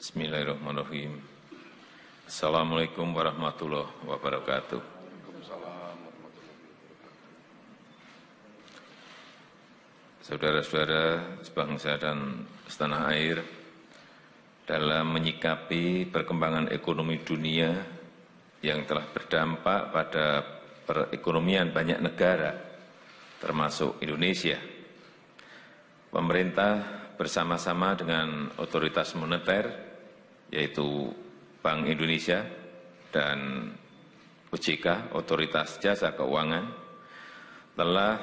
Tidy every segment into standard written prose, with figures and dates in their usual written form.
Bismillahirrahmanirrahim. Assalamualaikum warahmatullahi wabarakatuh. Saudara-saudara sebangsa dan setanah air, dalam menyikapi perkembangan ekonomi dunia yang telah berdampak pada perekonomian banyak negara, termasuk Indonesia, pemerintah bersama-sama dengan otoritas moneter, yaitu Bank Indonesia dan OJK, Otoritas Jasa Keuangan, telah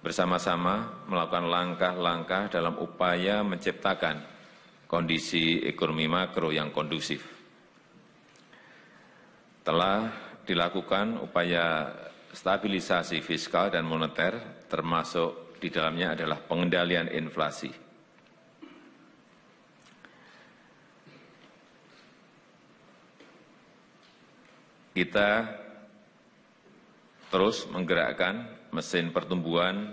bersama-sama melakukan langkah-langkah dalam upaya menciptakan kondisi ekonomi makro yang kondusif. Telah dilakukan upaya stabilisasi fiskal dan moneter, termasuk di dalamnya adalah pengendalian inflasi. Kita terus menggerakkan mesin pertumbuhan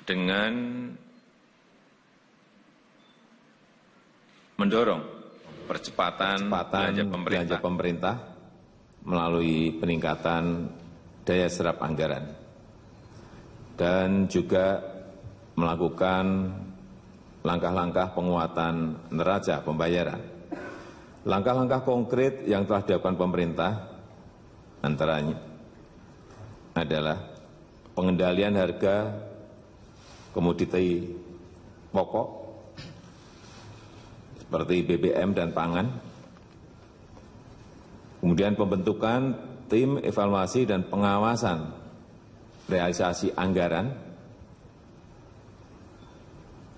dengan mendorong percepatan belanja pemerintah melalui peningkatan daya serap anggaran dan juga melakukan langkah-langkah penguatan neraca pembayaran. Langkah-langkah konkret yang telah dilakukan pemerintah antaranya adalah pengendalian harga komoditi pokok seperti BBM dan pangan, kemudian pembentukan tim evaluasi dan pengawasan realisasi anggaran,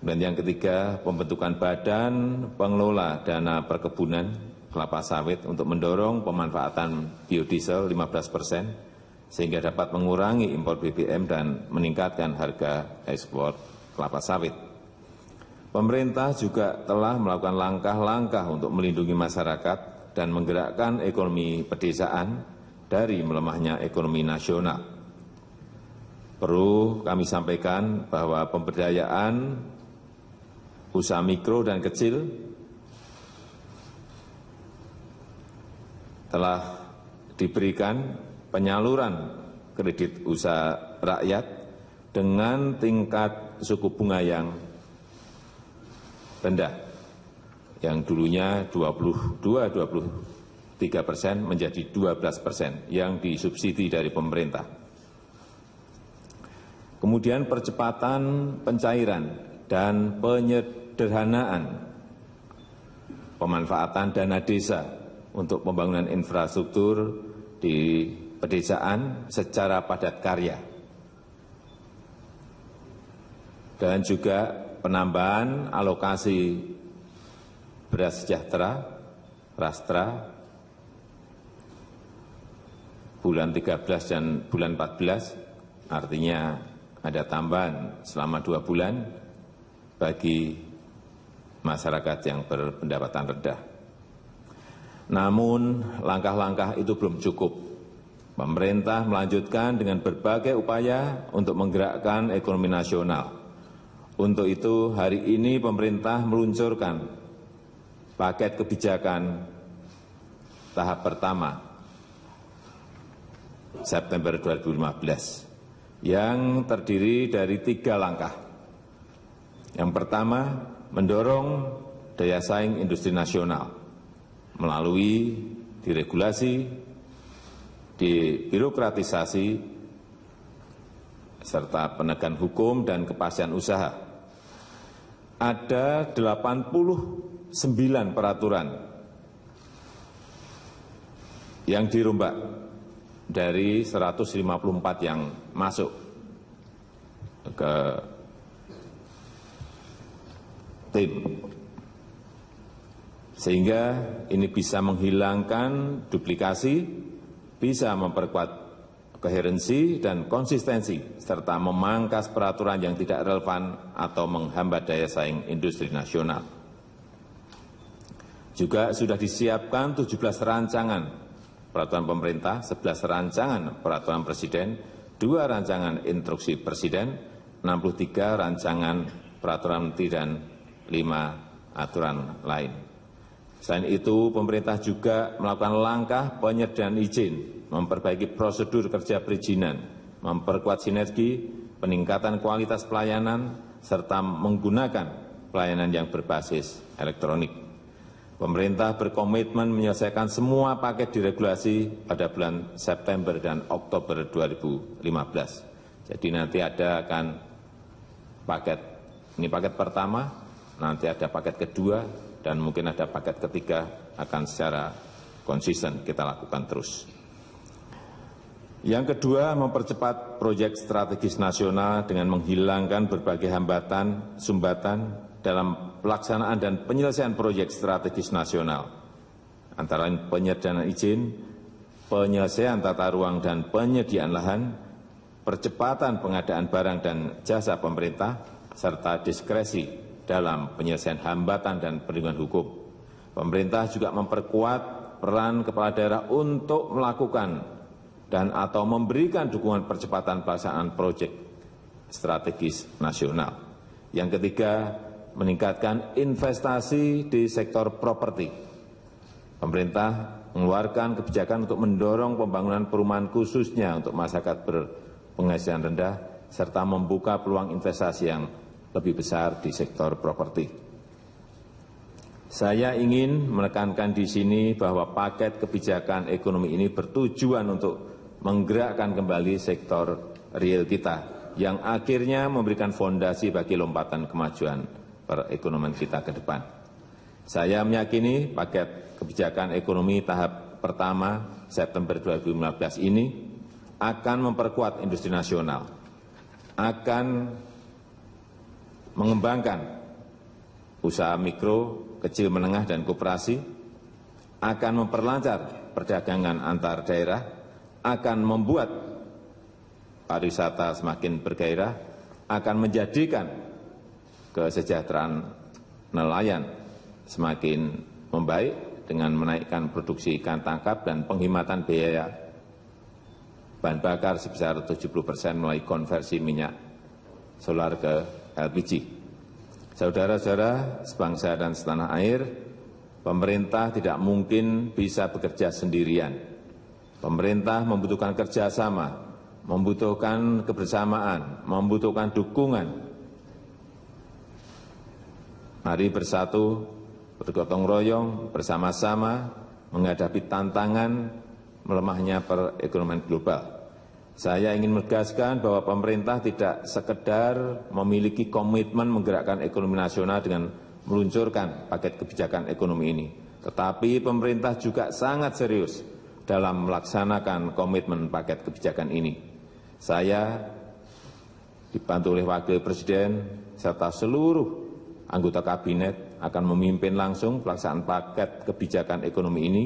dan yang ketiga pembentukan badan pengelola dana perkebunan kelapa sawit untuk mendorong pemanfaatan biodiesel 15%, sehingga dapat mengurangi impor BBM dan meningkatkan harga ekspor kelapa sawit. Pemerintah juga telah melakukan langkah-langkah untuk melindungi masyarakat dan menggerakkan ekonomi pedesaan dari melemahnya ekonomi nasional. Perlu kami sampaikan bahwa pemberdayaan usaha mikro dan kecil telah diberikan penyaluran kredit usaha rakyat dengan tingkat suku bunga yang rendah, yang dulunya 22-23% menjadi 12% yang disubsidi dari pemerintah. Kemudian percepatan pencairan dan penyederhanaan pemanfaatan dana desa untuk pembangunan infrastruktur di pedesaan secara padat karya, dan juga penambahan alokasi beras sejahtera Rastra bulan 13 dan bulan 14, artinya ada tambahan selama 2 bulan bagi masyarakat yang berpendapatan rendah. Namun langkah-langkah itu belum cukup. Pemerintah melanjutkan dengan berbagai upaya untuk menggerakkan ekonomi nasional. Untuk itu hari ini pemerintah meluncurkan paket kebijakan tahap pertama September 2015 yang terdiri dari 3 langkah. Yang pertama, mendorong daya saing industri nasional melalui diregulasi, dibirokratisasi, serta penegakan hukum dan kepastian usaha. Ada 89 peraturan yang dirombak dari 154 yang masuk ke tim, sehingga ini bisa menghilangkan duplikasi, bisa memperkuat koherensi dan konsistensi, serta memangkas peraturan yang tidak relevan atau menghambat daya saing industri nasional. Juga sudah disiapkan 17 rancangan peraturan pemerintah, 11 rancangan peraturan presiden, 2 rancangan instruksi presiden, 63 rancangan peraturan menteri, dan 5 aturan lain. Selain itu, pemerintah juga melakukan langkah penyederhanaan izin, memperbaiki prosedur kerja perizinan, memperkuat sinergi, peningkatan kualitas pelayanan, serta menggunakan pelayanan yang berbasis elektronik. Pemerintah berkomitmen menyelesaikan semua paket diregulasi pada bulan September dan Oktober 2015. Jadi nanti ada akan ini paket pertama, nanti ada paket kedua, dan mungkin ada paket ketiga akan secara konsisten kita lakukan terus. Yang kedua, mempercepat proyek strategis nasional dengan menghilangkan berbagai hambatan, sumbatan dalam pelaksanaan dan penyelesaian proyek strategis nasional, antara lain penyederhanaan izin, penyelesaian tata ruang dan penyediaan lahan, percepatan pengadaan barang dan jasa pemerintah, serta diskresi dalam penyelesaian hambatan dan perlindungan hukum. Pemerintah juga memperkuat peran kepala daerah untuk melakukan dan atau memberikan dukungan percepatan pelaksanaan proyek strategis nasional. Yang ketiga, meningkatkan investasi di sektor properti. Pemerintah mengeluarkan kebijakan untuk mendorong pembangunan perumahan khususnya untuk masyarakat berpenghasilan rendah, serta membuka peluang investasi yang lebih besar di sektor properti. Saya ingin menekankan di sini bahwa paket kebijakan ekonomi ini bertujuan untuk menggerakkan kembali sektor real kita, yang akhirnya memberikan fondasi bagi lompatan kemajuan perekonomian kita ke depan. Saya meyakini paket kebijakan ekonomi tahap pertama September 2015 ini akan memperkuat industri nasional, akan mengembangkan usaha mikro, kecil, menengah, dan koperasi, akan memperlancar perdagangan antar daerah, akan membuat pariwisata semakin bergairah, akan menjadikan kesejahteraan nelayan semakin membaik dengan menaikkan produksi ikan tangkap dan penghematan biaya bahan bakar sebesar 70% melalui konversi minyak solar ke LPG. Saudara-saudara sebangsa dan setanah air, pemerintah tidak mungkin bisa bekerja sendirian. Pemerintah membutuhkan kerjasama, membutuhkan kebersamaan, membutuhkan dukungan. Mari bersatu, bergotong royong, bersama-sama menghadapi tantangan melemahnya perekonomian global. Saya ingin menegaskan bahwa pemerintah tidak sekedar memiliki komitmen menggerakkan ekonomi nasional dengan meluncurkan paket kebijakan ekonomi ini, tetapi pemerintah juga sangat serius dalam melaksanakan komitmen paket kebijakan ini. Saya dibantu oleh Wakil Presiden serta seluruh anggota Kabinet akan memimpin langsung pelaksanaan paket kebijakan ekonomi ini,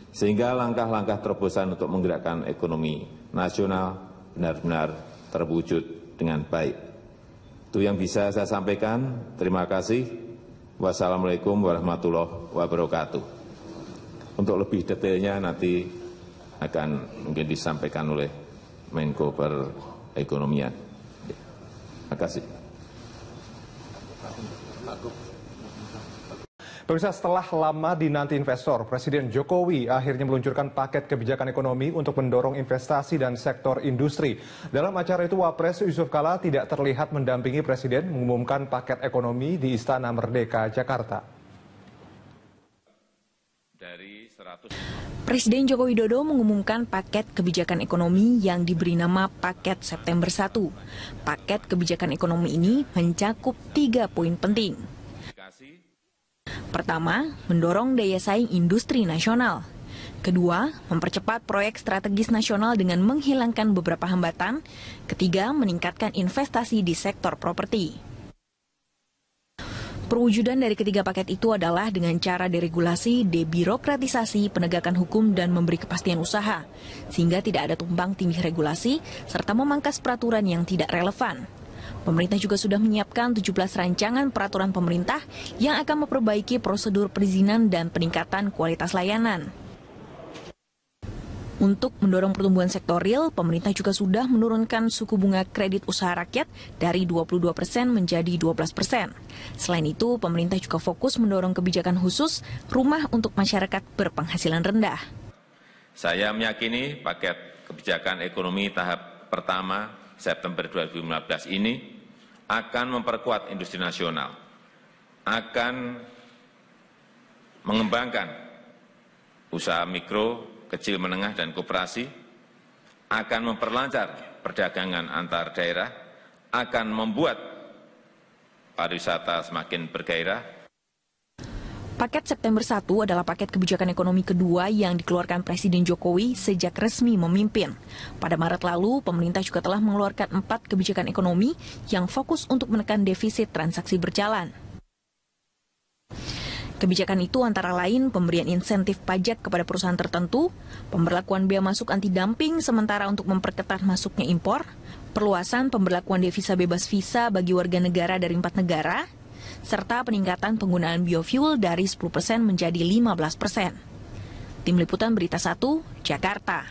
sehingga langkah-langkah terobosan untuk menggerakkan ekonomi nasional benar-benar terwujud dengan baik. Itu yang bisa saya sampaikan. Terima kasih. Wassalamualaikum warahmatullahi wabarakatuh. Untuk lebih detailnya nanti akan mungkin disampaikan oleh Menko Perekonomian. Terima kasih. Pemirsa, setelah lama dinanti investor, Presiden Jokowi akhirnya meluncurkan paket kebijakan ekonomi untuk mendorong investasi dan sektor industri. Dalam acara itu, Wapres Yusuf Kala tidak terlihat mendampingi Presiden mengumumkan paket ekonomi di Istana Merdeka, Jakarta. Presiden Joko Widodo mengumumkan paket kebijakan ekonomi yang diberi nama Paket September 1. Paket kebijakan ekonomi ini mencakup 3 poin penting. Pertama, mendorong daya saing industri nasional. Kedua, mempercepat proyek strategis nasional dengan menghilangkan beberapa hambatan. Ketiga, meningkatkan investasi di sektor properti. Perwujudan dari ketiga paket itu adalah dengan cara deregulasi, debirokratisasi, penegakan hukum, dan memberi kepastian usaha, sehingga tidak ada tumpang tindih regulasi, serta memangkas peraturan yang tidak relevan. Pemerintah juga sudah menyiapkan 17 rancangan peraturan pemerintah yang akan memperbaiki prosedur perizinan dan peningkatan kualitas layanan. Untuk mendorong pertumbuhan sektor real, pemerintah juga sudah menurunkan suku bunga kredit usaha rakyat dari 22% menjadi 12%. Selain itu, pemerintah juga fokus mendorong kebijakan khusus rumah untuk masyarakat berpenghasilan rendah. Saya meyakini paket kebijakan ekonomi tahap pertama September 2015 ini akan memperkuat industri nasional, akan mengembangkan usaha mikro, kecil menengah dan koperasi, akan memperlancar perdagangan antar daerah, akan membuat pariwisata semakin bergairah. Paket September 1 adalah paket kebijakan ekonomi kedua yang dikeluarkan Presiden Jokowi sejak resmi memimpin. Pada Maret lalu, pemerintah juga telah mengeluarkan 4 kebijakan ekonomi yang fokus untuk menekan defisit transaksi berjalan. Kebijakan itu antara lain pemberian insentif pajak kepada perusahaan tertentu, pemberlakuan bea masuk anti-dumping sementara untuk memperketat masuknya impor, perluasan pemberlakuan devisa bebas visa bagi warga negara dari 4 negara, serta peningkatan penggunaan biofuel dari 10% menjadi 15%. Tim Liputan Berita 1, Jakarta.